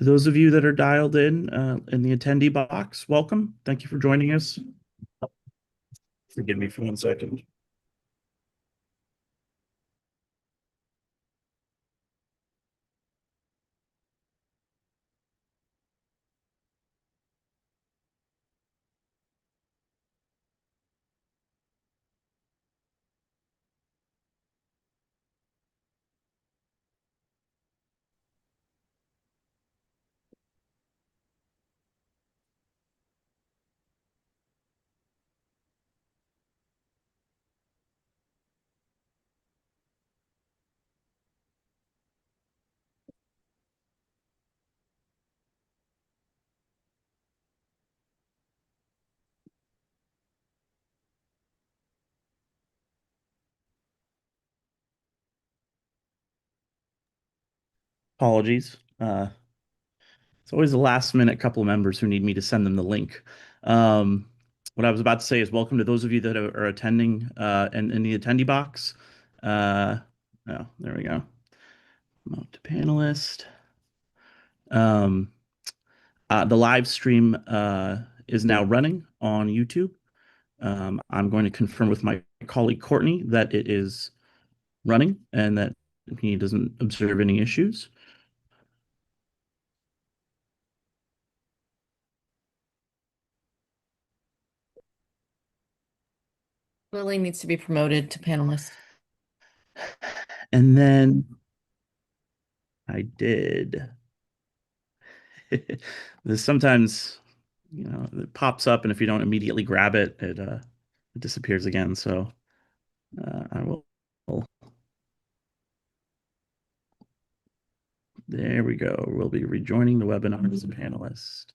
To those of you that are dialed in the attendee box, welcome. Thank you for joining us. Forgive me for 1 second. Apologies. It's always the last minute couple of members who need me to send them the link. Um, what I was about to say is welcome to those of you that are attending in the attendee box. Uh, oh, there we go. Promote to panelist. Um, the live stream is now running on YouTube. I'm going to confirm with my colleague Courtney that it is running and that he doesn't observe any issues. Lily needs to be promoted to panelist. And then I did. There's sometimes, it pops up, and if you don't immediately grab it, it disappears again. So I will. There we go. We'll be rejoining the webinar as a panelist.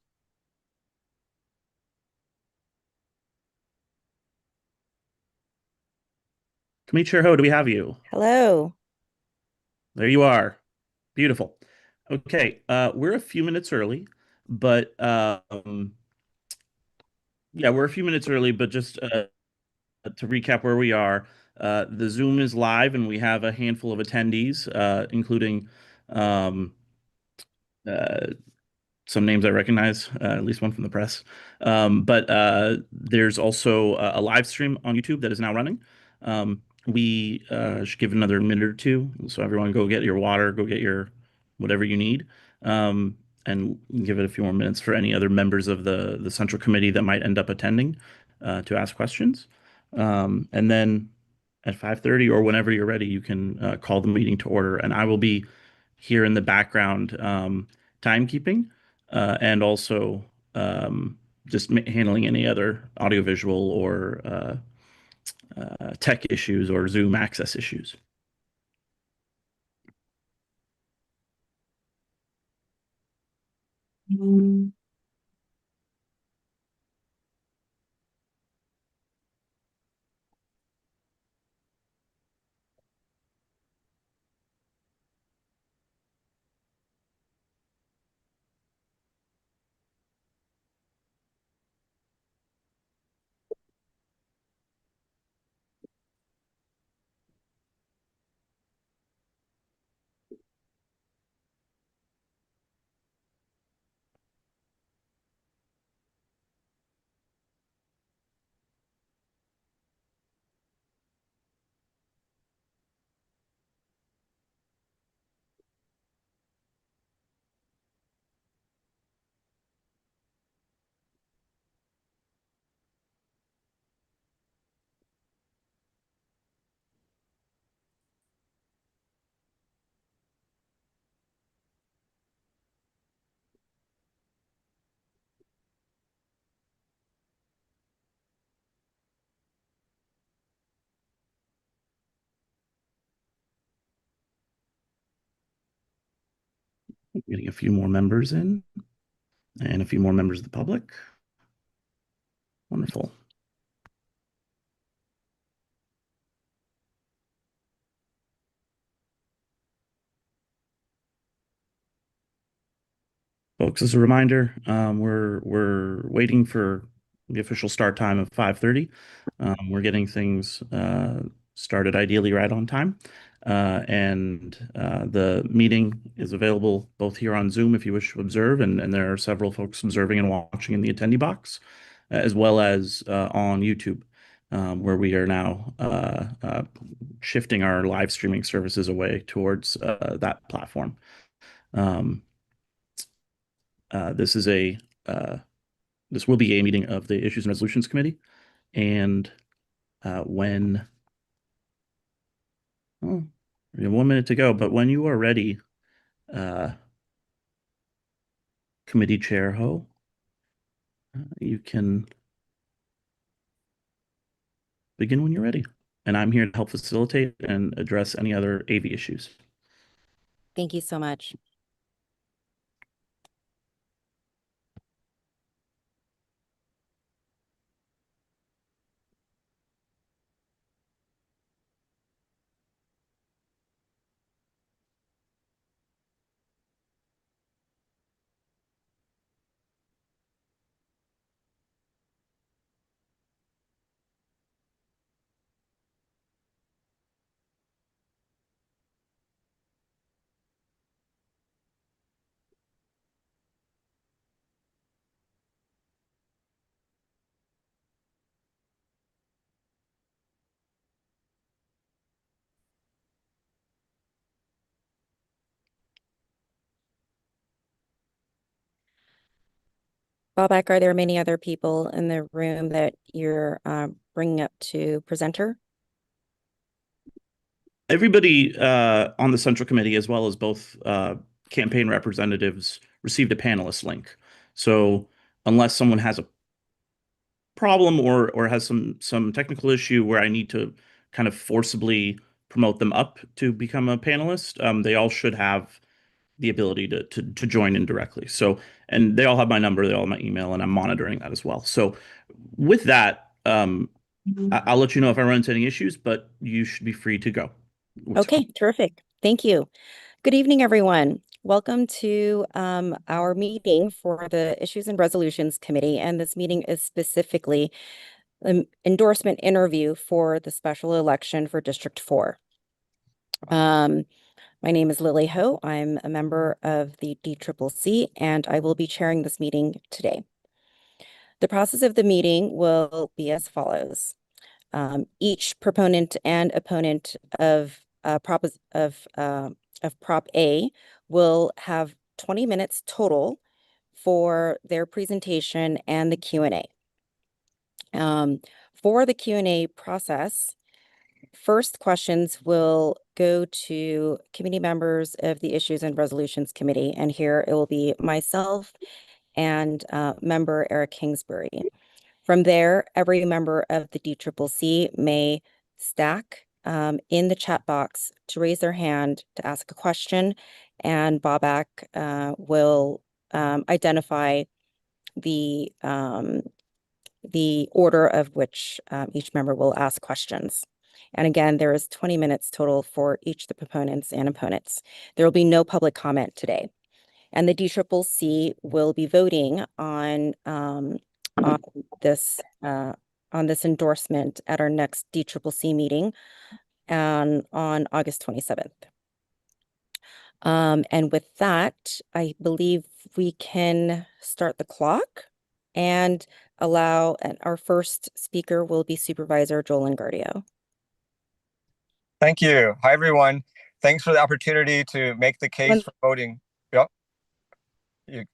Kamichir Ho, do we have you? Hello. There you are. Beautiful. Okay, we're a few minutes early, but yeah, we're a few minutes early, but just to recap where we are, the Zoom is live and we have a handful of attendees, including um, uh, some names I recognize, at least one from the press. But there's also a live stream on YouTube that is now running. We should give it another minute or two. So everyone go get your water, go get your whatever you need. And give it a few more minutes for any other members of the central committee that might end up attending to ask questions. And then at 5:30 or whenever you're ready, you can call the meeting to order. And I will be here in the background timekeeping and also just handling any other audiovisual or tech issues or Zoom access issues. Getting a few more members in and a few more members of the public. Wonderful. Folks, as a reminder, we're waiting for the official start time of 5:30. We're getting things started ideally right on time. And the meeting is available both here on Zoom if you wish to observe, and there are several folks observing and watching in the attendee box, as well as on YouTube, where we are now shifting our live streaming services away towards that platform. Um, this is a this will be a meeting of the Issues and Resolutions Committee, and when oh, we have 1 minute to go, but when you are ready, uh, Committee Chair Ho, you can begin when you're ready. And I'm here to help facilitate and address any other AV issues. Thank you so much. Bobak, are there many other people in the room that you're bringing up to presenter? Everybody on the Central Committee, as well as both campaign representatives, received a panelist link. So unless someone has a problem or has some technical issue where I need to kind of forcibly promote them up to become a panelist, they all should have the ability to join in directly. So, and they all have my number, they all have my email, and I'm monitoring that as well. So, with that, I'll let you know if I run into any issues, but you should be free to go. Okay, terrific. Thank you. Good evening, everyone. Welcome to our meeting for the Issues and Resolutions Committee. And this meeting is specifically an endorsement interview for the special election for District 4. My name is Lily Ho. I'm a member of the DCCC, and I will be chairing this meeting today. The process of the meeting will be as follows. Each proponent and opponent of Prop A will have 20 minutes total for their presentation and the Q&A. For the Q&A process, first questions will go to committee members of the Issues and Resolutions Committee, and here it will be myself and member Eric Kingsbury. From there, every member of the DCCC may stack in the chat box to raise their hand to ask a question, and Bobak will identify the order of which each member will ask questions. And again, there is 20 minutes total for each of the proponents and opponents. There will be no public comment today. And the DCCC will be voting on this endorsement at our next DCCC meeting on August 27th. And with that, I believe we can start the clock and allow, and our first speaker will be Supervisor Joel Engardio. Thank you. Hi, everyone. Thanks for the opportunity to make the case for voting. Yep.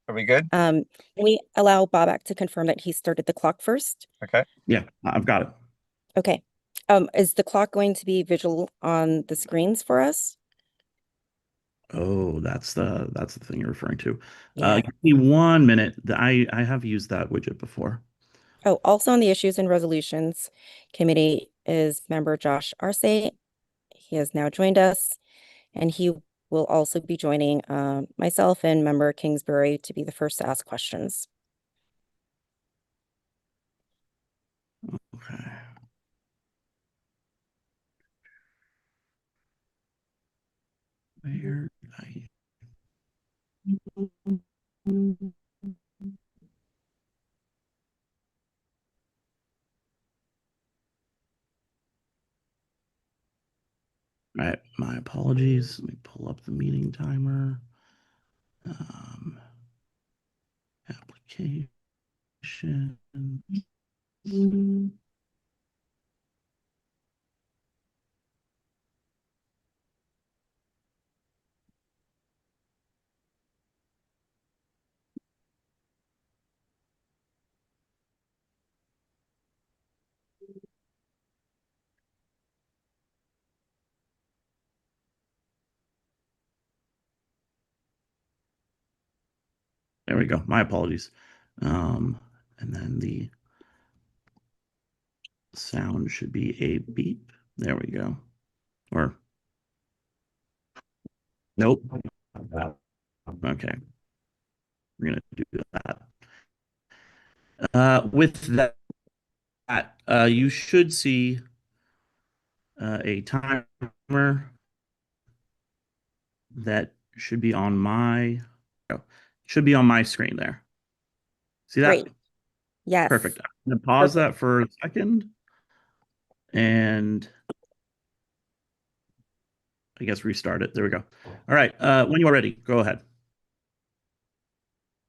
Are we good? Can we allow Bobak to confirm that he started the clock first? Okay. Yeah, I've got it. Okay. Is the clock going to be visual on the screens for us? Oh, that's the thing you're referring to. Yeah. Give me 1 minute. I have used that widget before. Oh, also on the Issues and Resolutions Committee is member Josh Arce. He has now joined us, and he will also be joining myself and member Kingsbury to be the first to ask questions. Okay. Where did I? apologies. Let me pull up the meeting timer. Application. There we go. My apologies. And then the sound should be a beep. There we go. Or nope. Okay. We're gonna do that. With that, you should see a timer that should be on my screen there. See that? Great. Yes. Perfect. I'm gonna pause Perfect. that for a second, and I guess restart it. There we go. All right. When you are ready, go ahead.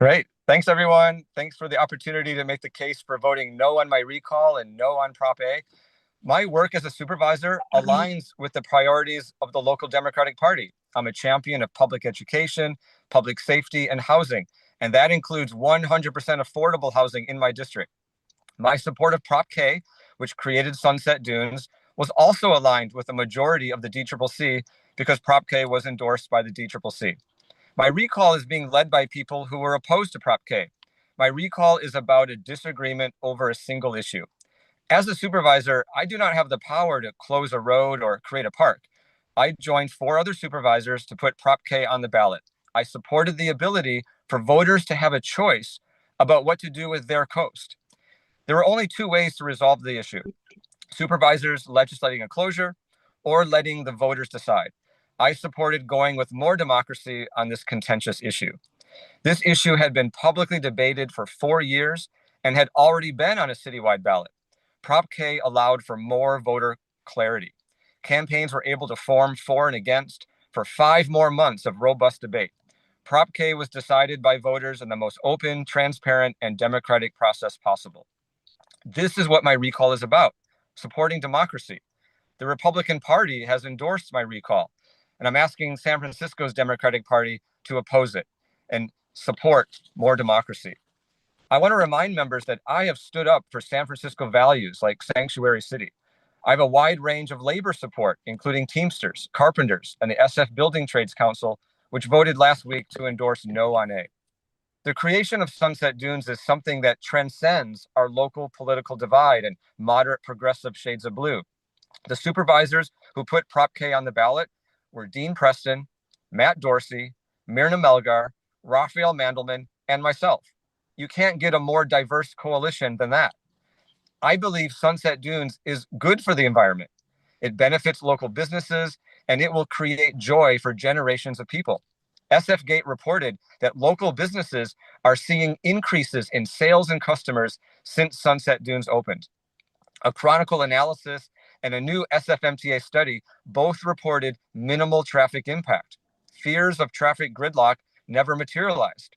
Great. Thanks, everyone. Thanks for the opportunity to make the case for voting no on my recall and no on Prop A. My work as a supervisor aligns with the priorities of the local Democratic Party. I'm a champion of public education, public safety, and housing, and that includes 100% affordable housing in my district. My support of Prop K, which created Sunset Dunes, was also aligned with the majority of the DCCC because Prop K was endorsed by the DCCC. My recall is being led by people who were opposed to Prop K. My recall is about a disagreement over a single issue. As a supervisor, I do not have the power to close a road or create a park. I joined 4 other supervisors to put Prop K on the ballot. I supported the ability for voters to have a choice about what to do with their coast. There were only 2 ways to resolve the issue: supervisors legislating a closure or letting the voters decide. I supported going with more democracy on this contentious issue. This issue had been publicly debated for 4 years and had already been on a citywide ballot. Prop K allowed for more voter clarity. Campaigns were able to form for and against for 5 more months of robust debate. Prop K was decided by voters in the most open, transparent, and democratic process possible. This is what my recall is about: supporting democracy. The Republican Party has endorsed my recall, and I'm asking San Francisco's Democratic Party to oppose it and support more democracy. I want to remind members that I have stood up for San Francisco values like Sanctuary City. I have a wide range of labor support, including Teamsters, carpenters, and the SF Building Trades Council, which voted last week to endorse no on A. The creation of Sunset Dunes is something that transcends our local political divide and moderate progressive shades of blue. The supervisors who put Prop K on the ballot were Dean Preston, Matt Dorsey, Myrna Melgar, Raphael Mandelman, and myself. You can't get a more diverse coalition than that. I believe Sunset Dunes is good for the environment. It benefits local businesses, and it will create joy for generations of people. SF Gate reported that local businesses are seeing increases in sales and customers since Sunset Dunes opened. A Chronicle analysis and a new SFMTA study both reported minimal traffic impact. Fears of traffic gridlock never materialized.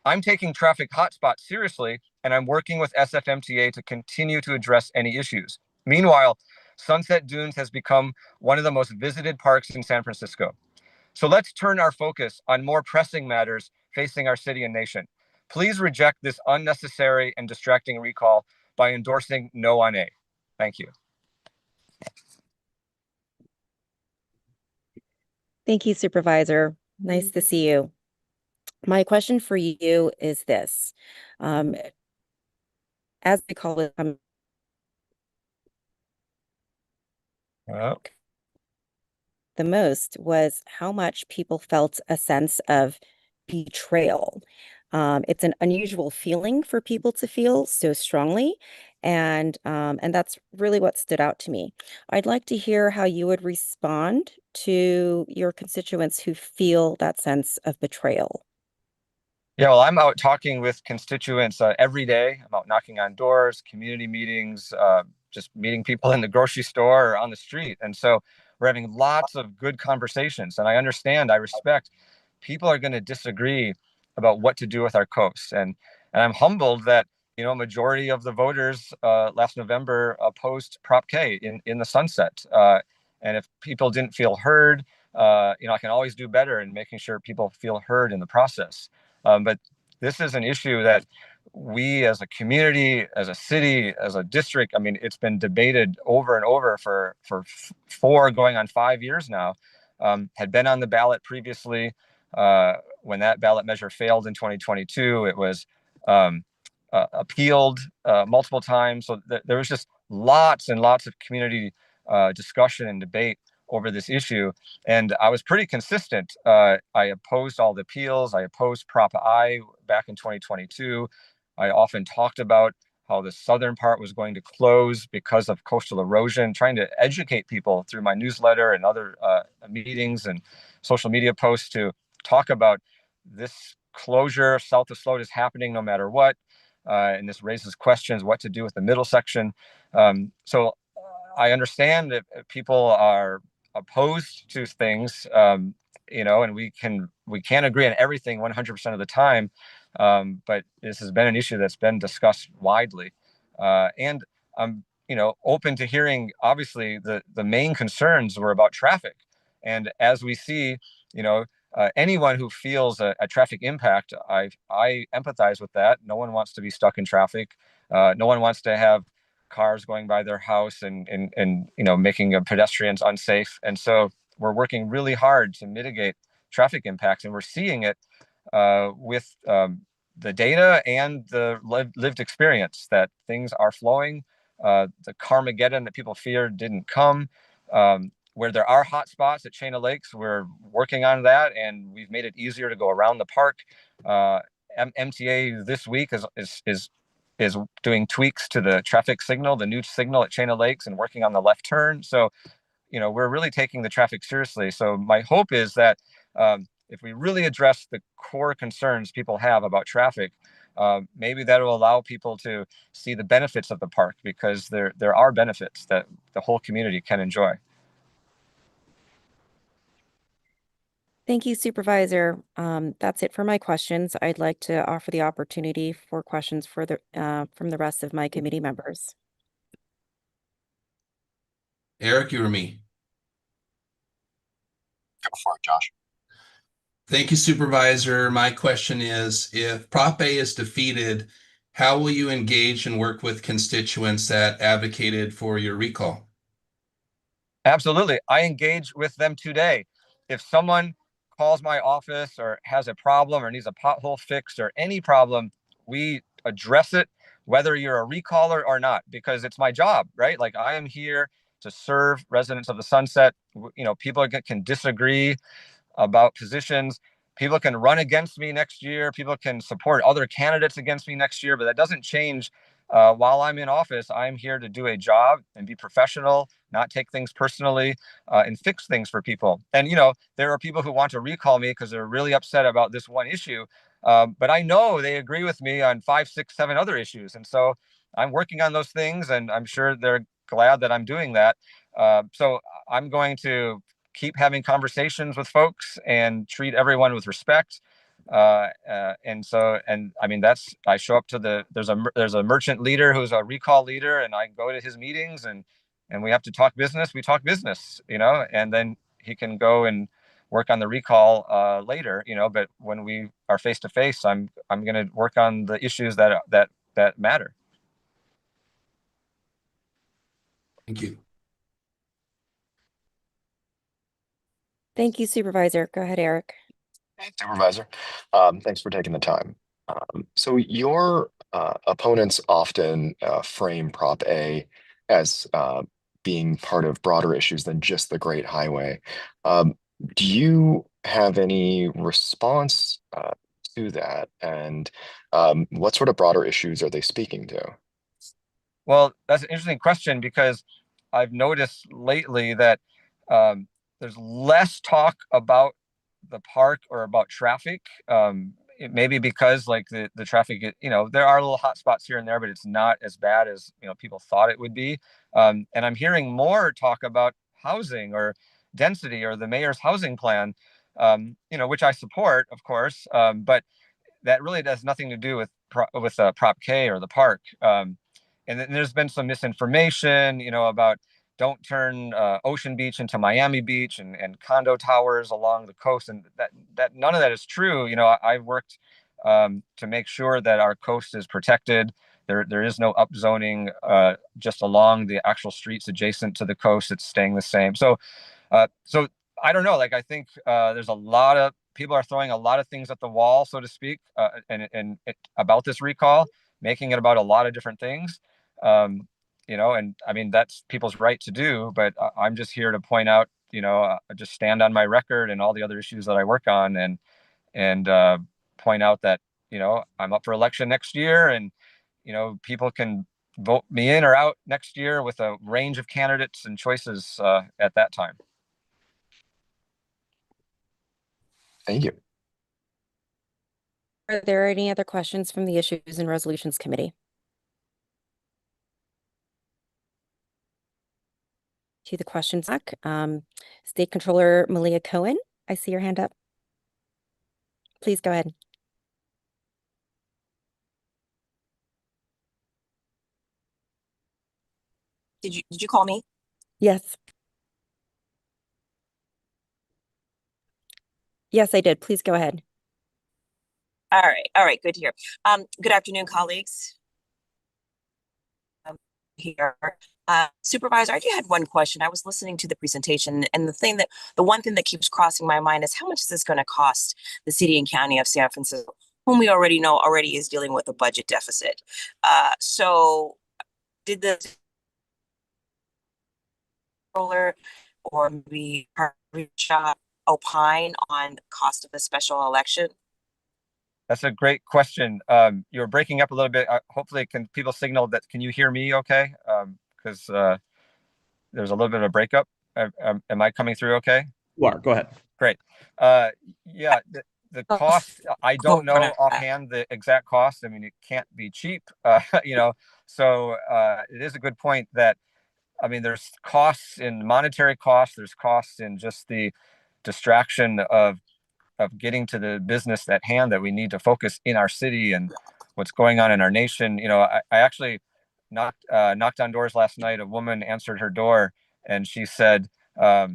I'm taking traffic hotspots seriously, and I'm working with SFMTA to continue to address any issues. Meanwhile, Sunset Dunes has become one of the most visited parks in San Francisco. So let's turn our focus on more pressing matters facing our city and nation. Please reject this unnecessary and distracting recall by endorsing no on A. Thank you. Thank you, Supervisor. Nice to see you. My question for you is this. As I call it, the most was how much people felt a sense of betrayal. It's an unusual feeling for people to feel so strongly, and that's really what stood out to me. I'd like to hear how you would respond to your constituents who feel that sense of betrayal. Yeah, well, I'm out talking with constituents every day. I'm out knocking on doors, community meetings, just meeting people in the grocery store or on the street. And so We're having lots of good conversations, and I understand, I respect people are going to disagree about what to do with our coast. And I'm humbled that, a majority of the voters last November opposed Prop K in the sunset. And if people didn't feel heard, I can always do better in making sure people feel heard in the process. But this is an issue that we as a community, as a city, as a district, I mean, it's been debated over and over for 4 going on 5 years now, had been on the ballot previously. When that ballot measure failed in 2022, it was appealed multiple times. So there was just lots and lots of community discussion and debate over this issue. And I was pretty consistent. I opposed all the appeals. I opposed Prop I back in 2022. I often talked about how the southern part was going to close because of coastal erosion, trying to educate people through my newsletter and other meetings and social media posts to talk about this closure south of Sloat is happening no matter what. And this raises questions what to do with the middle section. So I understand that people are opposed to things, and we can't agree on everything 100% of the time. But this has been an issue that's been discussed widely. And I'm, open to hearing, obviously, the main concerns were about traffic. And as we see, anyone who feels a traffic impact, I empathize with that. No one wants to be stuck in traffic. No one wants to have cars going by their house and making pedestrians unsafe. And so we're working really hard to mitigate traffic impacts, and we're seeing it with the data and the lived experience that things are flowing. The Carmageddon that people feared didn't come. Where there are hot spots at Chain of Lakes, we're working on that, and we've made it easier to go around the park. MTA this week is doing tweaks to the traffic signal, the new signal at Chain of Lakes, and working on the left turn. So, we're really taking the traffic seriously. So my hope is that if we really address the core concerns people have about traffic, maybe that will allow people to see the benefits of the park, because there are benefits that the whole community can enjoy. Thank you, Supervisor. That's it for my questions. I'd like to offer the opportunity for questions from the rest of my committee members. Eric, you or me? Go for it, Josh. Thank you, Supervisor. My question is, if Prop A is defeated, how will you engage and work with constituents that advocated for your recall? Absolutely. I engage with them today. If someone calls my office or has a problem or needs a pothole fixed or any problem, we address it, whether you're a recaller or not, because it's my job, right? Like, I am here to serve residents of the Sunset. People can disagree about positions. People can run against me next year. People can support other candidates against me next year, but that doesn't change. While I'm in office, I'm here to do a job and be professional, not take things personally, and fix things for people. And, there are people who want to recall me because they're really upset about this one issue. But I know they agree with me on 5, 6, 7 other issues. And so I'm working on those things, and I'm sure they're glad that I'm doing that. So I'm going to keep having conversations with folks and treat everyone with respect. I show up to there's a merchant leader who's a recall leader, and I go to his meetings, and we have to talk business. We talk business, and then he can go and work on the recall later, but when we are face to face, I'm going to work on the issues that matter. Thank you. Thank you, Supervisor. Go ahead, Eric. Hey, Supervisor. Thanks for taking the time. So your opponents often frame Prop A as being part of broader issues than just the Great Highway. Do you have any response to that? And what sort of broader issues are they speaking to? Well, that's an interesting question, because I've noticed lately that there's less talk about the park or about traffic. It may be because, like, the traffic, there are little hot spots here and there, but it's not as bad as people thought it would be. And I'm hearing more talk about housing or density or the mayor's housing plan, which I support, of course, but that really has nothing to do with Prop K or the park. And then there's been some misinformation, about don't turn Ocean Beach into Miami Beach and condo towers along the coast, and that none of that is true. I've worked to make sure that our coast is protected. There is no upzoning just along the actual streets adjacent to the coast. It's staying the same. So I don't know. Like, I think there's a lot of people are throwing a lot of things at the wall, so to speak, and about this recall, making it about a lot of different things. And I mean, that's people's right to do, but I'm just here to point out, just stand on my record and all the other issues that I work on, and point out that, I'm up for election next year, and, people can vote me in or out next year with a range of candidates and choices at that time. Thank you. Are there any other questions from the Issues and Resolutions Committee? To the questions back, State Controller Malia Cohen, I see your hand up. Please go ahead. Did you call me? Yes. Yes, I did. Please go ahead. All right, good to hear. Good afternoon, colleagues. Here. Supervisor, I do had one question. I was listening to the presentation, and the one thing that keeps crossing my mind is how much is this going to cost the city and county of San Francisco, whom we already know is dealing with a budget deficit. So did the controller or maybe opine on the cost of the special election? That's a great question. You're breaking up a little bit. Hopefully, can people signal that? Can you hear me okay? Because there's a little bit of a breakup. Am I coming through okay? You are. Go ahead. Great. Yeah, the cost, I don't know offhand the exact cost. I mean, it can't be cheap, so it is a good point that, I mean, there's costs in monetary costs, there's costs in just the distraction of getting to the business at hand that we need to focus in our city and what's going on in our nation. I actually knocked on doors last night. A woman answered her door and she said, I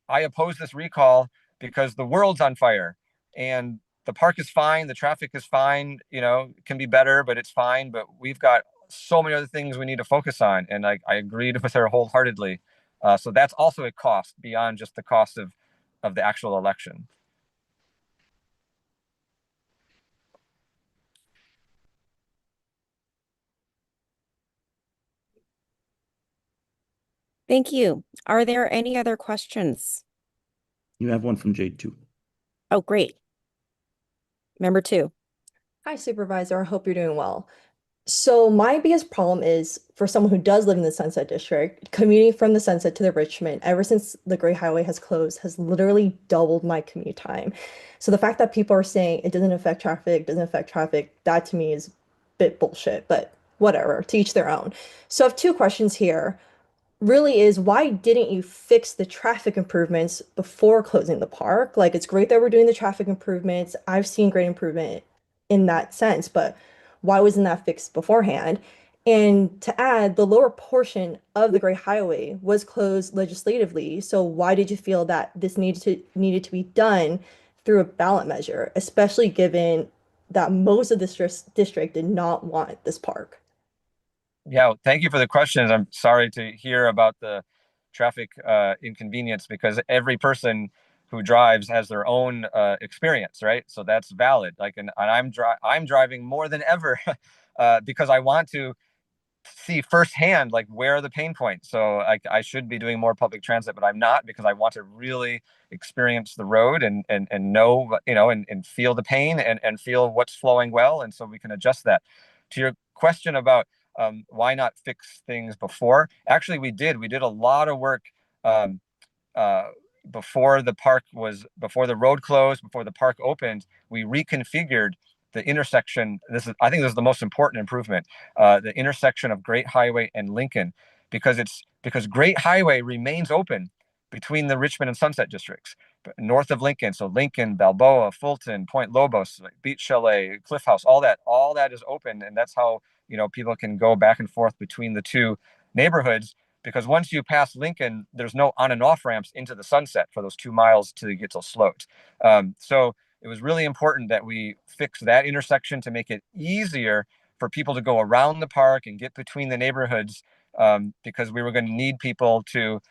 oppose this recall because the world's on fire and the park is fine. The traffic is fine, it can be better, but it's fine. But we've got so many other things we need to focus on. And I agreed with her wholeheartedly. So that's also a cost beyond just the cost of the actual election. Thank you. Are there any other questions? You have one from Jade too. Oh, great. Member 2. Hi, Supervisor. I hope you're doing well. So my biggest problem is for someone who does live in the Sunset District, commuting from the Sunset to the Richmond ever since the Great Highway has closed has literally doubled my commute time. So the fact that people are saying it doesn't affect traffic, that to me is a bit bullshit, but whatever, to each their own. So I have two questions here. Really is, why didn't you fix the traffic improvements before closing the park? Like, it's great that we're doing the traffic improvements. I've seen great improvement in that sense, but why wasn't that fixed beforehand? And to add, the lower portion of the Great Highway was closed legislatively. So why did you feel that this needed to be done through a ballot measure, especially given that most of this district did not want this park? Yeah, thank you for the questions. I'm sorry to hear about the traffic inconvenience, because every person who drives has their own experience, right? So that's valid. Like, and I'm driving more than ever because I want to see firsthand, like, where are the pain points. So I should be doing more public transit, but I'm not, because I want to really experience the road and know, and feel the pain and feel what's flowing well, and so we can adjust that. To your question about why not fix things before? Actually, we did a lot of work before the road closed, before the park opened. We reconfigured the intersection. I think this is the most important improvement, the intersection of Great Highway and Lincoln, because Great Highway remains open between the Richmond and Sunset districts, north of Lincoln. So Lincoln, Balboa, Fulton, Point Lobos, Beach Chalet, Cliff House, all that is open. And that's how, people can go back and forth between the two neighborhoods. Because once you pass Lincoln, there's no on and off ramps into the Sunset for those 2 miles to get to Sloat. So it was really important that we fix that intersection to make it easier for people to go around the park and get between the neighborhoods, because we were going to need people to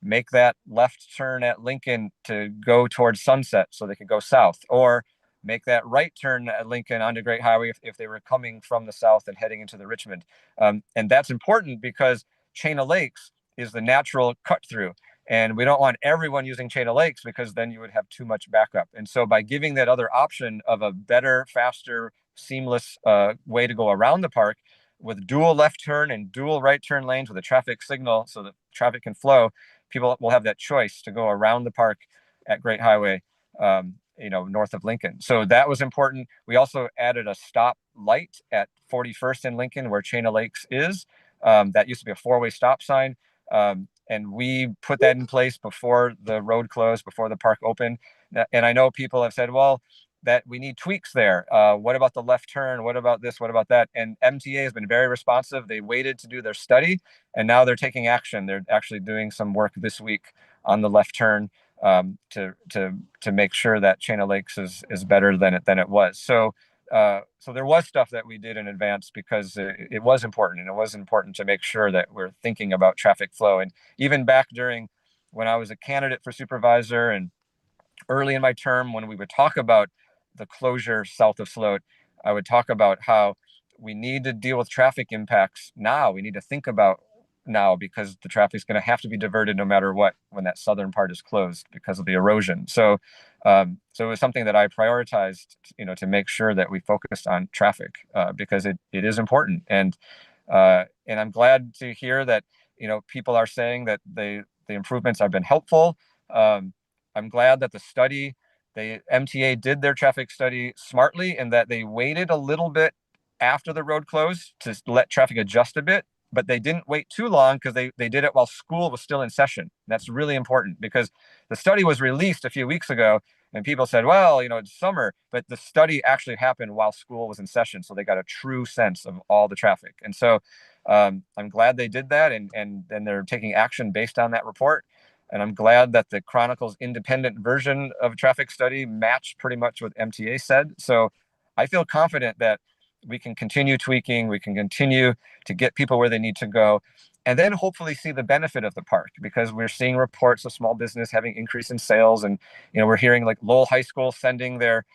make that left turn at Lincoln to go towards Sunset so they could go south, or make that right turn at Lincoln onto Great Highway if they were coming from the south and heading into the Richmond. And that's important because Chain of Lakes is the natural cut through. And we don't want everyone using Chain of Lakes because then you would have too much backup. And so by giving that other option of a better, faster, seamless way to go around the park with dual left turn and dual right turn lanes with a traffic signal so that traffic can flow, people will have that choice to go around the park at Great Highway, north of Lincoln. So that was important. We also added a stop light at 41st and Lincoln where Chain of Lakes is. That used to be a 4-way stop sign. And we put that in place before the road closed, before the park opened. And I know people have said, well, that we need tweaks there. What about the left turn? What about this? What about that? And MTA has been very responsive. They waited to do their study, and now they're taking action. They're actually doing some work this week on the left turn to make sure that Chain of Lakes is better than it was. So there was stuff that we did in advance because it was important, and it was important to make sure that we're thinking about traffic flow. And even back during when I was a candidate for supervisor and early in my term, when we would talk about the closure south of Sloat, I would talk about how we need to deal with traffic impacts now. We need to think about now because the traffic is going to have to be diverted no matter what when that southern part is closed because of the erosion. So it was something that I prioritized, to make sure that we focused on traffic because it is important. And I'm glad to hear that, people are saying that the improvements have been helpful. I'm glad that the MTA did their traffic study smartly and that they waited a little bit after the road closed to let traffic adjust a bit, but they didn't wait too long because they did it while school was still in session. That's really important because the study was released a few weeks ago and people said, well, it's summer, but the study actually happened while school was in session. So they got a true sense of all the traffic. And so I'm glad they did that and they're taking action based on that report. And I'm glad that the Chronicle's independent version of a traffic study matched pretty much what MTA said. So I feel confident that we can continue tweaking, we can continue to get people where they need to go, and then hopefully see the benefit of the park because we're seeing reports of small business having increase in sales. And, we're hearing like Lowell High School sending their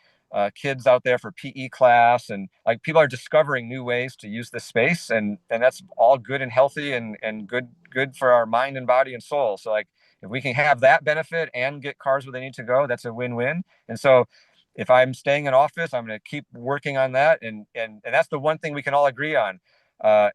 kids out there for PE class, and like people are discovering new ways to use this space, and that's all good and healthy and good for our mind and body and soul. So like if we can have that benefit and get cars where they need to go, that's a win-win. And so if I'm staying in office, I'm going to keep working on that. And that's the one thing we can all agree on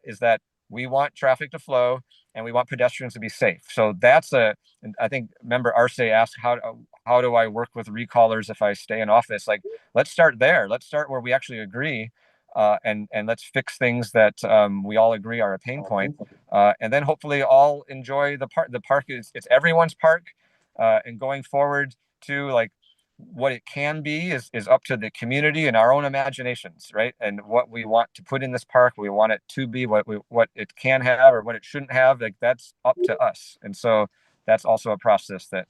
is that we want traffic to flow and we want pedestrians to be safe. So I think member Arce asked, how do I work with recallers if I stay in office? Like, let's start there. Let's start where we actually agree. And let's fix things that we all agree are a pain point. And then hopefully all enjoy the park. The park it's everyone's park. And going forward to like what it can be is up to the community and our own imaginations, right? And what we want to put in this park, we want it to be what it can have or what it shouldn't have. Like that's up to us. And so that's also a process that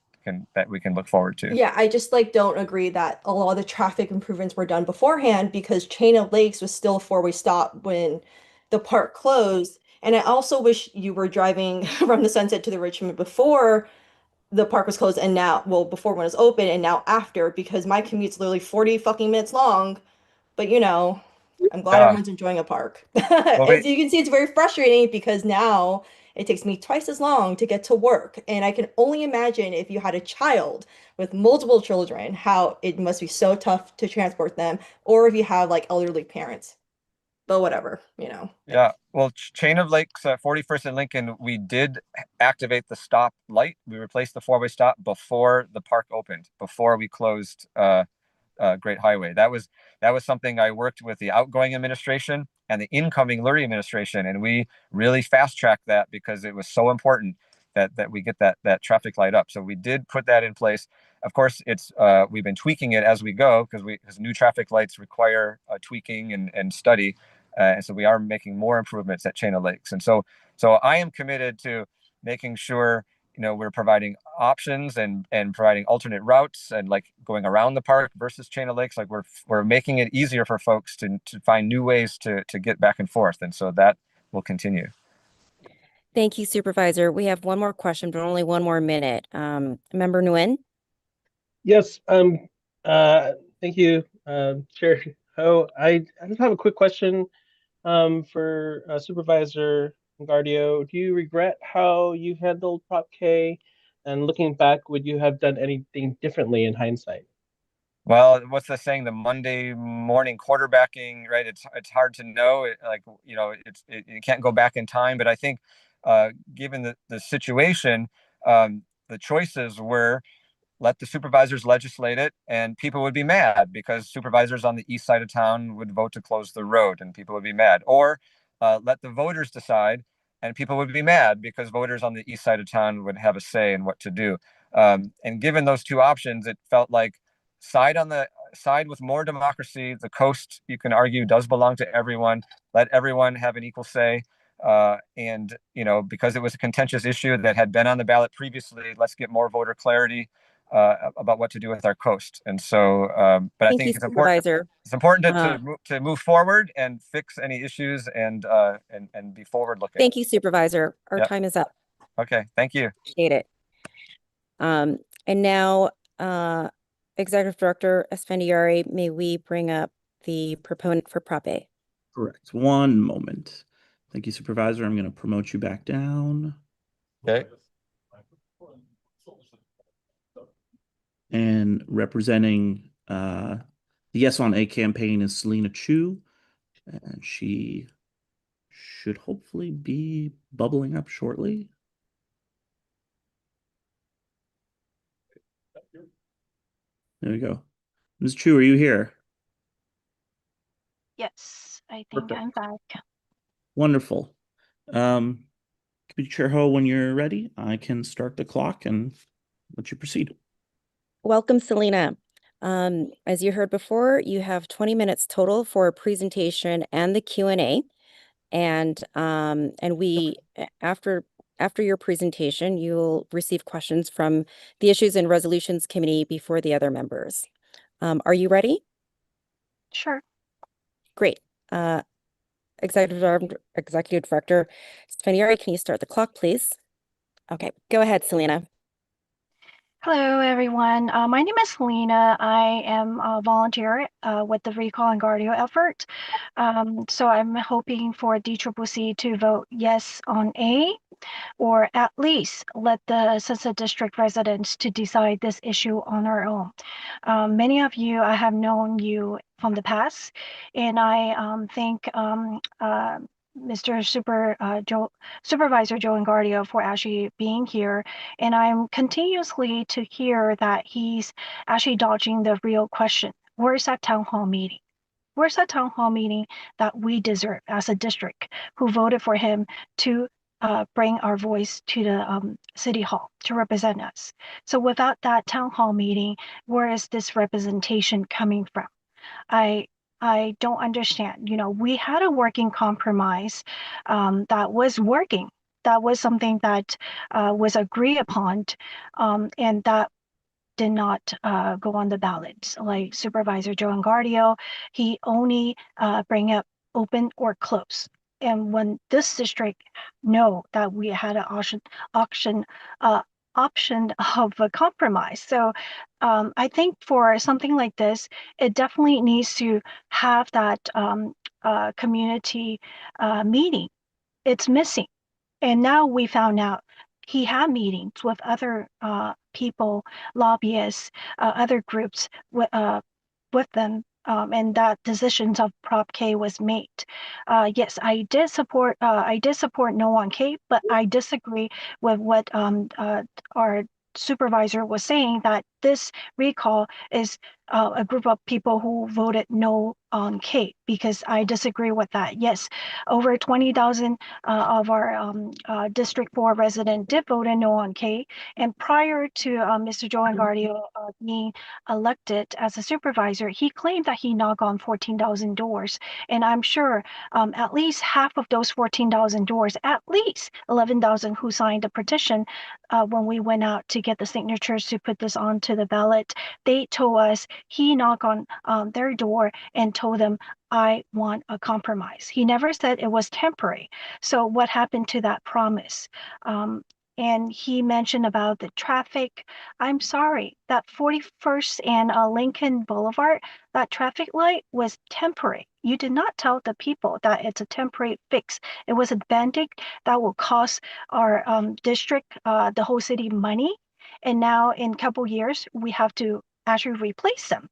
we can look forward to. Yeah, I just don't agree that a lot of the traffic improvements were done beforehand because Chain of Lakes was still a 4-way stop when the park closed. And I also wish you were driving from the Sunset to the Richmond before the park was closed and now, well, before when it was open and now after, because my commute's literally 40 fucking minutes long. But I'm glad everyone's enjoying a park. Well, As you can see, it's very frustrating because now it takes me twice as long to get to work. And I can only imagine if you had a child with multiple children, how it must be so tough to transport them, or if you have like elderly parents. But whatever. Yeah. Well, Chain of Lakes, 41st and Lincoln, we did activate the stop light. We replaced the 4-way stop before the park opened, before we closed Great Highway. That was something I worked with the outgoing administration and the incoming Lurie administration, and we really fast tracked that because it was so important that we get that traffic light up. So we did put that in place. Of course, it's we've been tweaking it as we go because new traffic lights require tweaking and study, and so we are making more improvements at Chain of Lakes. And so I am committed to making sure we're providing options and providing alternate routes and like going around the park versus Chain of Lakes. Like we're making it easier for folks to find new ways to get back and forth, and so that will continue. Thank you, Supervisor. We have one more question, but only one more minute. Member Nguyen? Yes, thank you, Chair Ho. I just have a quick question for Supervisor Guardio. Do you regret how you handled Prop K? And looking back, would you have done anything differently in hindsight? Well, what's the saying? The Monday morning quarterbacking, right? It's hard to know. You can't go back in time. But I think, given the situation, the choices were let the supervisors legislate it, and people would be mad because supervisors on the east side of town would vote to close the road, and people would be mad. Or let the voters decide, and people would be mad because voters on the east side of town would have a say in what to do. And given those two options, it felt like side with more democracy. The coast, you can argue, does belong to everyone. Let everyone have an equal say. And because it was a contentious issue that had been on the ballot previously, let's get more voter clarity about what to do with our coast. And so, but I think it's important. It's important to move forward and fix any issues and be forward looking. Thank you, Supervisor. Our time is up. Okay, thank you. Appreciate it. And now, Executive Director Esfandiari, may we bring up the proponent for Prop A? Correct. One moment. Thank you, Supervisor. I'm going to promote you back down. Okay. And representing the Yes on A campaign is Selena Chu, and she should hopefully be bubbling up shortly. There we go. Ms. Chu, are you here? Yes, I think Perfect. I'm back. Wonderful. Committee Chair Ho, when you're ready, I can start the clock and let you proceed. Welcome, Selena. As you heard before, you have 20 minutes total for a presentation and the Q&A. And we, after your presentation, you'll receive questions from the Issues and Resolutions Committee before the other members. Are you ready? Sure. Great. Executive Director Esfandiari, can you start the clock, please? Okay, go ahead, Selena. Hello, everyone. My name is Selena. I am a volunteer with the Recall and Guardio effort. So I'm hoping for DCCC to vote yes on A, or at least let the Sunset District residents to decide this issue on our own. Many of you, I have known you from the past, and I think Mr. Supervisor Joe Engardio for actually being here, and I'm continuously to hear that he's actually dodging the real question. Where's that town hall meeting? Where's that town hall meeting that we deserve as a district who voted for him to bring our voice to the city hall to represent us? So without that town hall meeting, where is this representation coming from? I don't understand. We had a working compromise that was working. That was something that was agreed upon, and that did not go on the ballot. Like Supervisor Joe Engardio, he only bring up open or close. And when this district know that we had an option of a compromise. So I think for something like this, it definitely needs to have that community meeting. It's missing. And now we found out he had meetings with other people, lobbyists, other groups with them, and that decisions of Prop K was made. Yes, I did support no on K, but I disagree with what our supervisor was saying, that this recall is a group of people who voted no on Kate, because I disagree with that. Yes, over 20,000 of our District 4 resident did vote no on Kate. And prior to Mr. Joe Engardio being elected as a supervisor, he claimed that he knocked on 14,000 doors. And I'm sure at least half of those 14,000 doors, at least 11,000 who signed the petition when we went out to get the signatures to put this onto the ballot, they told us he knocked on their door and told them, I want a compromise. He never said it was temporary. So what happened to that promise? And he mentioned about the traffic. I'm sorry, that 41st and Lincoln Boulevard, that traffic light was temporary. You did not tell the people that it's a temporary fix. It was a band-aid that will cost our district, the whole city, money. And now in a couple years, we have to actually replace them.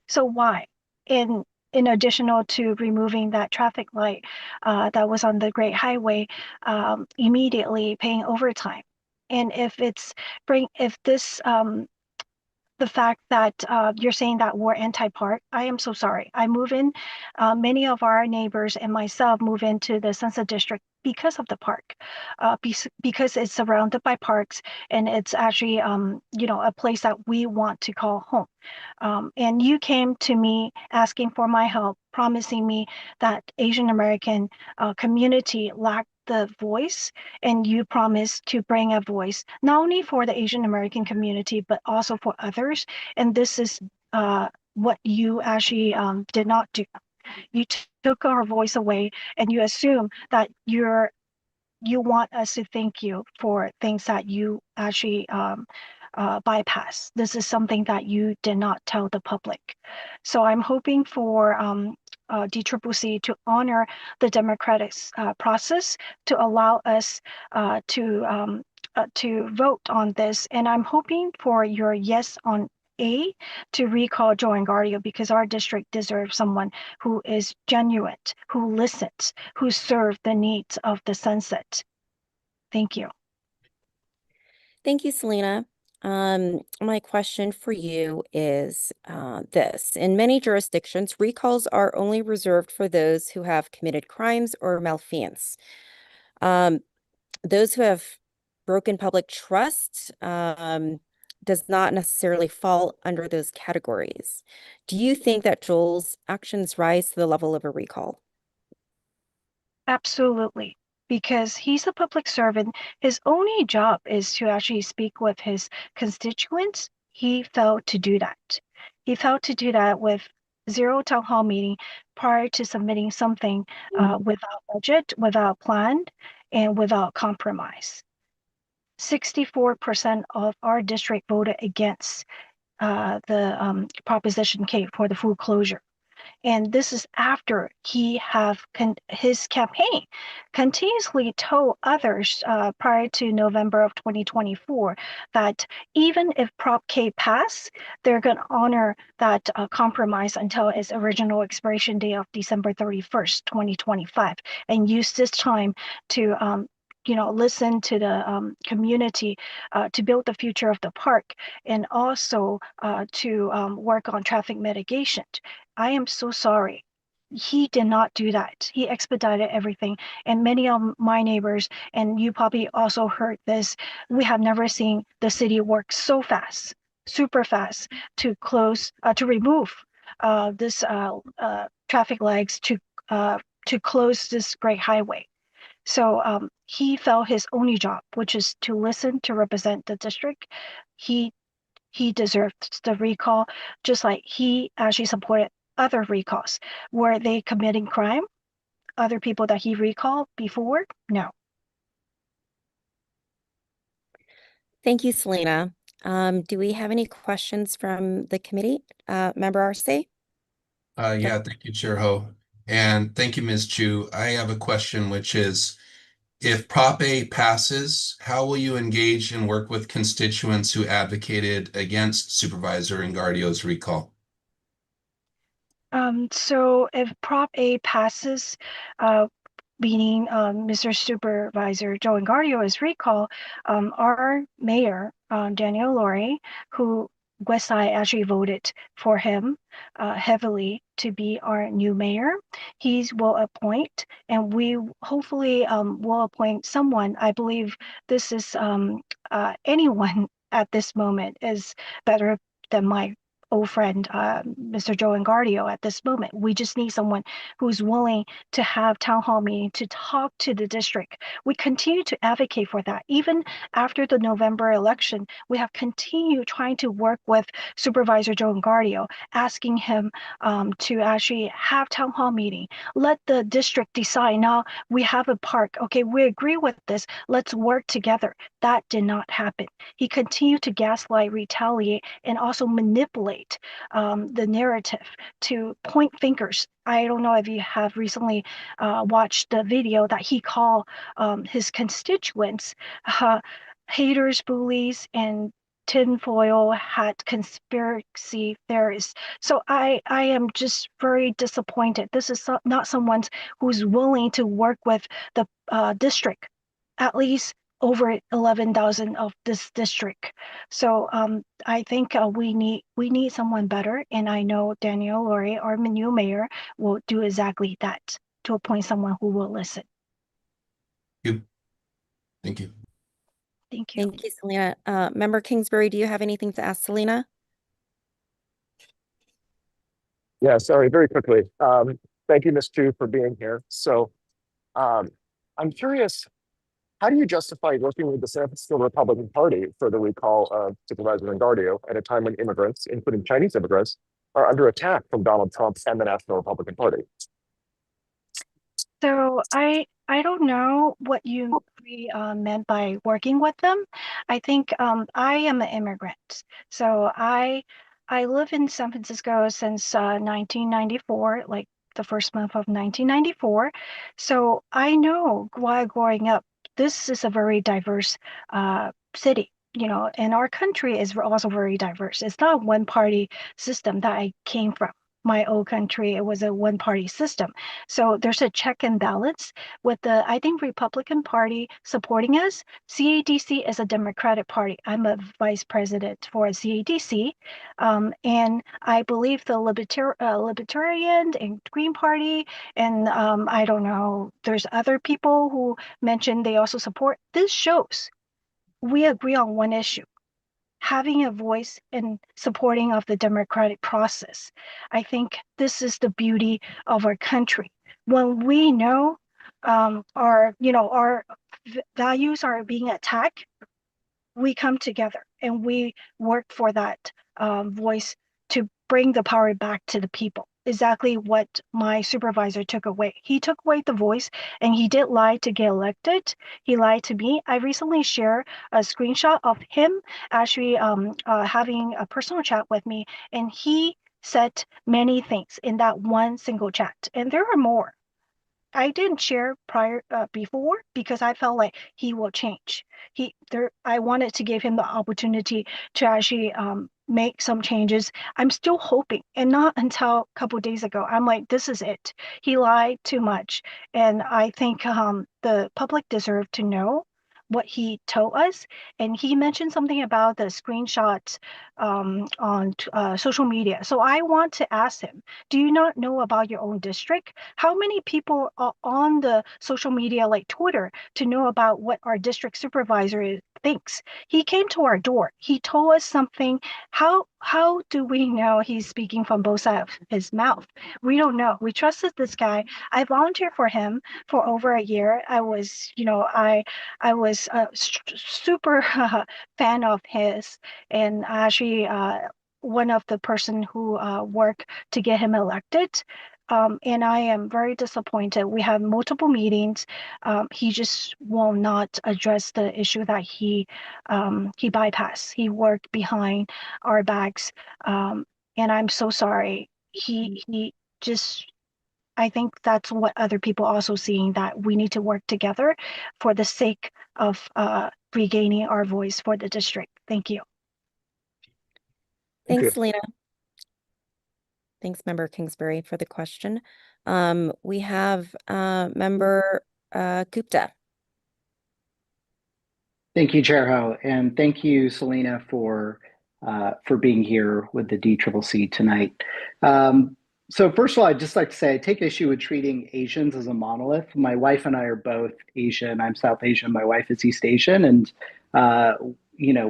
So why? In additional to removing that traffic light that was on the Great Highway, immediately paying overtime. And if this the fact that you're saying that we're anti-park, I am so sorry. I move in, many of our neighbors and myself move into the Sunset District because of the park, because it's surrounded by parks, and it's actually, a place that we want to call home. And you came to me asking for my help, promising me that Asian American community lacked the voice, and you promised to bring a voice not only for the Asian American community but also for others. And this is what you actually did not do. You took our voice away, and you assume that you want us to thank you for things that you actually bypass. This is something that you did not tell the public. So I'm hoping for DCCC to honor the democratic process to allow us to vote on this. And I'm hoping for your yes on A to recall Joe Engardio, because our district deserves someone who is genuine, who listens, who serves the needs of the Sunset. Thank you. Thank you, Selena. My question for you is this. In many jurisdictions, recalls are only reserved for those who have committed crimes or malfeasance. Those who have broken public trust does not necessarily fall under those categories. Do you think that Joel's actions rise to the level of a recall? Absolutely. Because he's a public servant, his only job is to actually speak with his constituents. He failed to do that. He failed to do that with zero town hall meeting prior to submitting something without budget, without plan, and without compromise. 64% of our district voted against the Proposition K for the full closure. And this is after he have his campaign continuously told others prior to November of 2024 that even if Prop K pass, they're going to honor that compromise until its original expiration date of December 31st, 2025, and use this time to listen to the community to build the future of the park, and also to work on traffic mitigation. I am so sorry. He did not do that. He expedited everything. And many of my neighbors, and you probably also heard this, we have never seen the city work so fast, super fast, to remove this traffic lights, to close this great highway. So he felt his only job, which is to listen, to represent the district. He deserved the recall, just like he actually supported other recalls. Were they committing crime? Other people that he recalled before? No. Thank you, Selena. Do we have any questions from the committee? Member Arce? Yeah, thank you, Chair Ho. And thank you, Ms. Chu. I have a question, which is, if Prop A passes, how will you engage and work with constituents who advocated against Supervisor Engardio's recall? So if Prop A passes, meaning Mr. Supervisor Joe Engardio is recall, our mayor, Daniel Lori, who West Side actually voted for him heavily to be our new mayor. He will appoint, and we hopefully will appoint someone. I believe this is anyone at this moment is better than my old friend, Mr. Joe Engardio at this moment. We just need someone who's willing to have town hall meeting to talk to the district. We continue to advocate for that. Even after the November election, we have continued trying to work with Supervisor Joe Engardio, asking him to actually have town hall meeting. Let the district decide. Now we have a park. Okay, we agree with this. Let's work together. That did not happen. He continued to gaslight, retaliate, and also manipulate the narrative to point fingers. I don't know if you have recently watched the video that he called his constituents haters, bullies, and tinfoil hat conspiracy theorists. So I am just very disappointed. This is not someone who's willing to work with the district, at least over 11,000 of this district. So I think we need someone better, and I know Danielle Laurie, our new mayor, will do exactly that, to appoint someone who will listen. Thank you. Thank you. Thank you, Selena. Member Kingsbury, do you have anything to ask Selena? Yeah, sorry, very quickly. Thank you, Ms. Chu, for being here. So I'm curious, how do you justify working with the San Francisco Republican Party for the recall of Supervisor Engardio at a time when immigrants, including Chinese immigrants, are under attack from Donald Trump and the National Republican Party? So I don't know what you meant by working with them. I think I am an immigrant. So I live in San Francisco since 1994, like the first month of 1994. So I know while growing up, this is a very diverse city. You know, and our country is also very diverse. It's not a one-party system that I came from. My old country, it was a one-party system. So there's a check and balance with the, I think, Republican Party supporting us. CADC is a Democratic Party. I'm a vice president for CADC. And I believe the Libertarian and Green Party, and I don't know, there's other people who mentioned they also support. This shows we agree on one issue, having a voice and supporting of the democratic process. I think this is the beauty of our country. When we know our values are being attacked, we come together and we work for that voice to bring the power back to the people. Exactly what my supervisor took away. He took away the voice, and he did lie to get elected. He lied to me. I recently shared a screenshot of him actually having a personal chat with me, and he said many things in that one single chat. And there are more. I didn't share before because I felt like he will change. I wanted to give him the opportunity to actually make some changes. I'm still hoping, and not until a couple of days ago. I'm like, this is it. He lied too much, and I think the public deserve to know what he told us. And he mentioned something about the screenshots on social media. So I want to ask him, do you not know about your own district? How many people are on the social media like Twitter to know about what our district supervisor thinks? He came to our door. He told us something. How do we know he's speaking from both sides of his mouth? We don't know. We trusted this guy. I volunteered for him for over a year. I was, I was a super fan of his, and actually one of the person who worked to get him elected. And I am very disappointed. We have multiple meetings. He just will not address the issue that he bypassed. He worked behind our backs, and I'm so sorry. He just. I think that's what other people also seeing, that we need to work together for the sake of regaining our voice for the district. Thank you. Thanks, Selena. Thanks, Member Kingsbury, for the question. We have Member Gupta. Thank you, Chair Ho, and thank you, Selena, for for being here with the DCCC tonight. So first of all, I'd just like to say I take issue with treating Asians as a monolith. My wife and I are both Asian. I'm South Asian. My wife is East Asian, and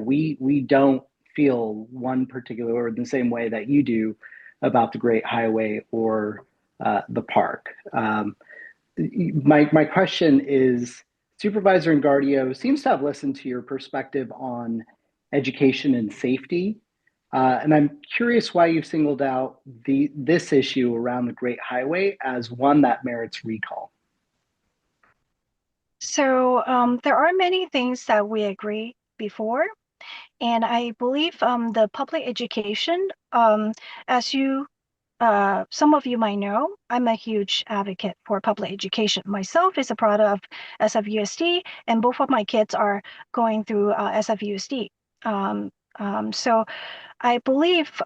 we don't feel one particular or the same way that you do about the Great Highway or the park. My question is, Supervisor Engardio seems to have listened to your perspective on education and safety. And I'm curious why you've singled out this issue around the Great Highway as one that merits recall. So there are many things that we agree before. And I believe the public education, as you some of you might know, I'm a huge advocate for public education. Myself is a product of SFUSD, and both of my kids are going through SFUSD. So I believe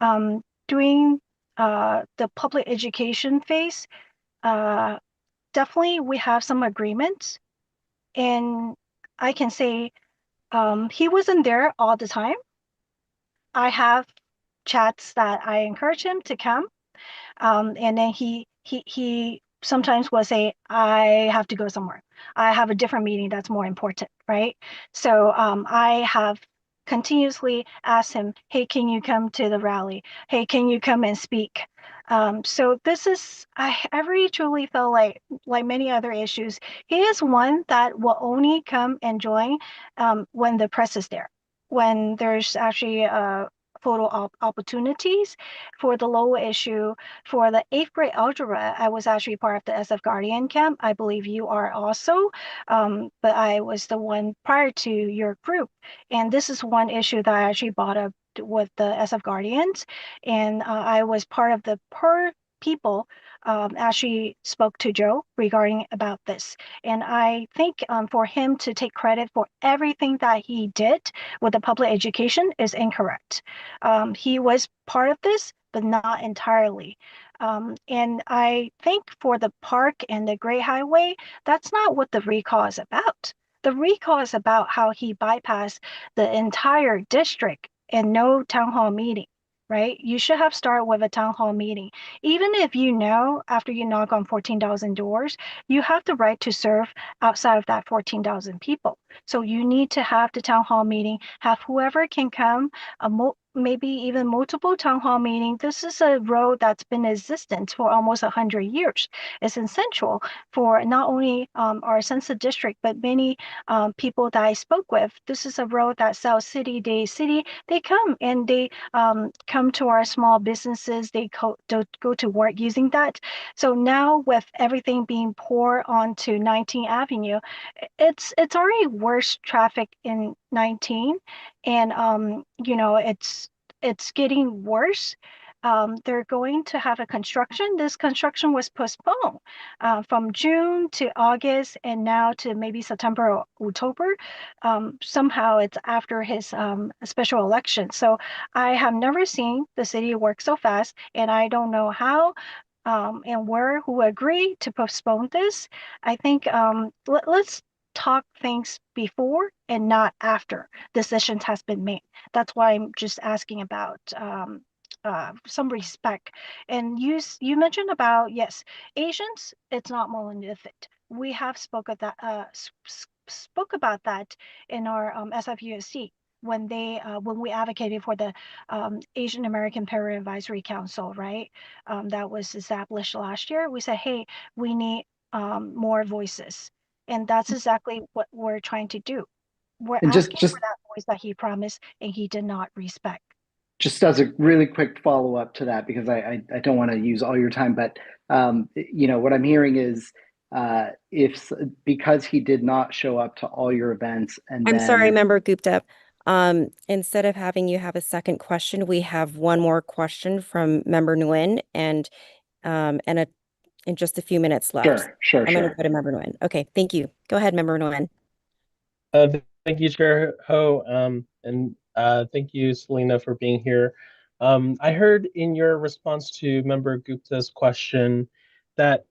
doing the public education phase, definitely we have some agreements. And I can say he wasn't there all the time. I have chats that I encourage him to come. And then he sometimes will say, I have to go somewhere. I have a different meeting that's more important, right? So I have continuously asked him, hey, can you come to the rally? Hey, can you come and speak? So this is, I really truly felt like many other issues, he is one that will only come and join when the press is there, when there's actually photo opportunities. For the lower issue, for the 8th grade algebra, I was actually part of the SF Guardian camp. I believe you are also, but I was the one prior to your group. And this is one issue that I actually brought up with the SF Guardians. And I was part of the people actually spoke to Joe regarding about this. And I think for him to take credit for everything that he did with the public education is incorrect. He was part of this, but not entirely. And I think for the park and the Great Highway, that's not what the recall is about. The recall is about how he bypassed the entire district and no town hall meeting, right? You should have started with a town hall meeting. Even if you know after you knock on 14,000 doors, you have the right to serve outside of that 14,000 people. So you need to have the town hall meeting, have whoever can come, maybe even multiple town hall meetings. This is a road that's been in existence for almost 100 years. It's essential for not only our census district, but many people that I spoke with. This is a road that South City, they come and they come to our small businesses. They go to work using that. So now with everything being poured onto 19th Avenue, it's already worse traffic in 19, and it's getting worse. They're going to have a construction. This construction was postponed from June to August, and now to maybe September or October. Somehow it's after his special election. So I have never seen the city work so fast, and I don't know how and where who agree to postpone this. I think let's talk things before and not after decisions has been made. That's why I'm just asking about some respect. And you mentioned about, yes, Asians, it's not monolithic. We have spoke of that spoke about that in our SFUSC when we advocated for the Asian American Parent Advisory Council, right? That was established last year. We said, hey, we need more voices. And that's exactly what we're trying to do. We're And asking for that voice that he promised and he did not respect. just as a really quick follow-up to that, because I don't want to use all your time, but what I'm hearing is because he did not show up to all your events, and I'm sorry, then Member Gupta. Instead of having you have a second question, we have one more question from Member Nguyen, and in just a few minutes left. Sure. I'm going to go to Member Nguyen. Okay, thank you. Go ahead, Member Nguyen. Thank you, Chair Ho, and thank you, Selena, for being here. I heard in your response to Member Gupta's question that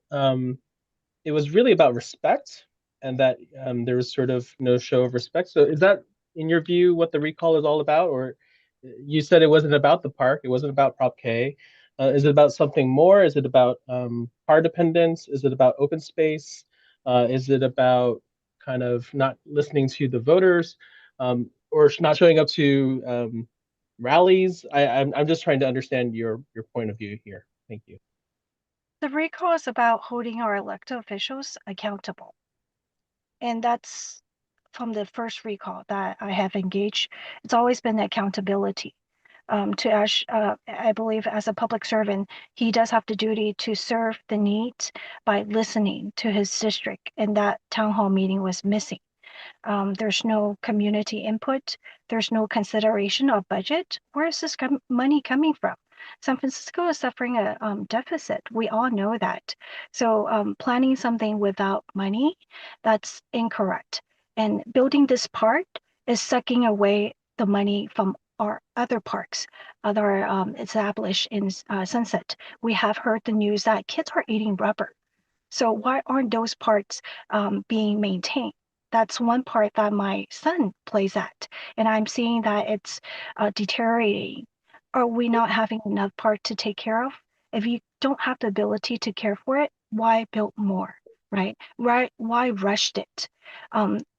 it was really about respect, and that there was sort of no show of respect. So is that, in your view, what the recall is all about, or you said it wasn't about the park. It wasn't about Prop K. Is it about something more? Is it about car dependence? Is it about open space? Is it about kind of not listening to the voters, or not showing up to rallies? I'm just trying to understand your point of view here. Thank you. The recall is about holding our elected officials accountable. And that's from the first recall that I have engaged. It's always been accountability. To Ash, I believe as a public servant, he does have the duty to serve the needs by listening to his district, and that town hall meeting was missing. There's no community input. There's no consideration of budget. Where is this money coming from? San Francisco is suffering a deficit. We all know that. So planning something without money, that's incorrect. And building this park is sucking away the money from our other parks that are established in Sunset. We have heard the news that kids are eating rubber. So why aren't those parts being maintained? That's one part that my son plays at, and I'm seeing that it's deteriorating. Are we not having enough part to take care of? If you don't have the ability to care for it, why build more, right? Right? Why rushed it?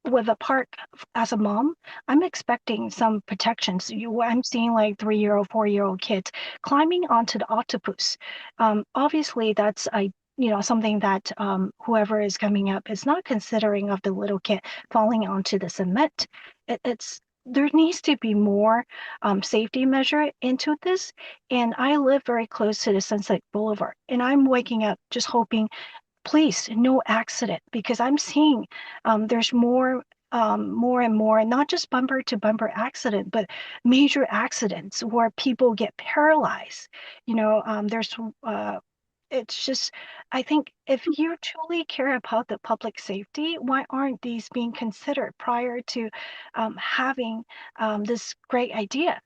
With a park, as a mom, I'm expecting some protections. I'm seeing like 3-year-old, 4-year-old kids climbing onto the octopus. Obviously, that's a something that whoever is coming up is not considering of the little kid falling onto the cement. There needs to be more safety measure into this. And I live very close to the Sunset Boulevard, and I'm waking up just hoping, please, no accident, because I'm seeing there's more and more, not just bumper to bumper accident, but major accidents where people get paralyzed. There's it's just, I think if you truly care about the public safety, why aren't these being considered prior to having this great idea?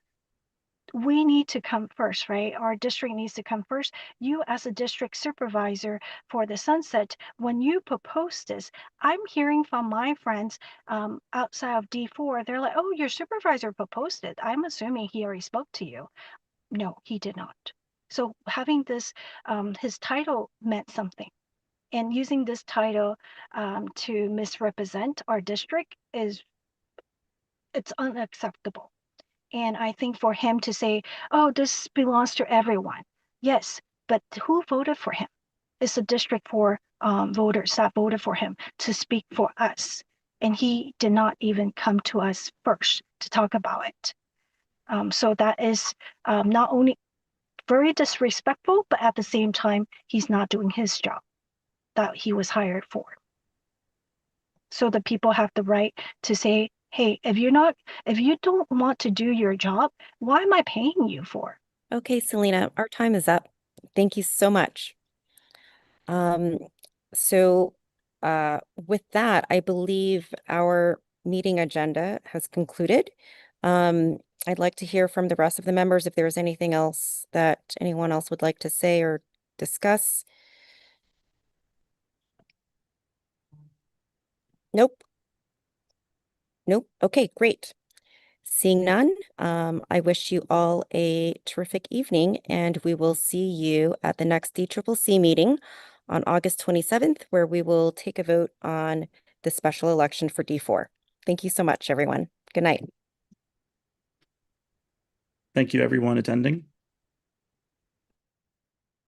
We need to come first, right? Our district needs to come first. You, as a district supervisor for the Sunset, when you propose this, I'm hearing from my friends outside of D4, they're like, oh, your supervisor proposed it. I'm assuming he already spoke to you. No, he did not. So having this, his title meant something. And using this title to misrepresent our district it's unacceptable. And I think for him to say, oh, this belongs to everyone. Yes, but who voted for him? It's a district for voters that voted for him to speak for us. And he did not even come to us first to talk about it. So that is not only very disrespectful, but at the same time, he's not doing his job that he was hired for. So the people have the right to say, hey, if you don't want to do your job, why am I paying you for? Okay, Selena, our time is up. Thank you so much. So with that, I believe our meeting agenda has concluded. I'd like to hear from the rest of the members if there's anything else that anyone else would like to say or discuss. Nope. Nope. Okay, great. Seeing none, I wish you all a terrific evening, and we will see you at the next DCCC meeting on August 27th, where we will take a vote on the special election for D4. Thank you so much, everyone. Good night. Thank you, everyone attending.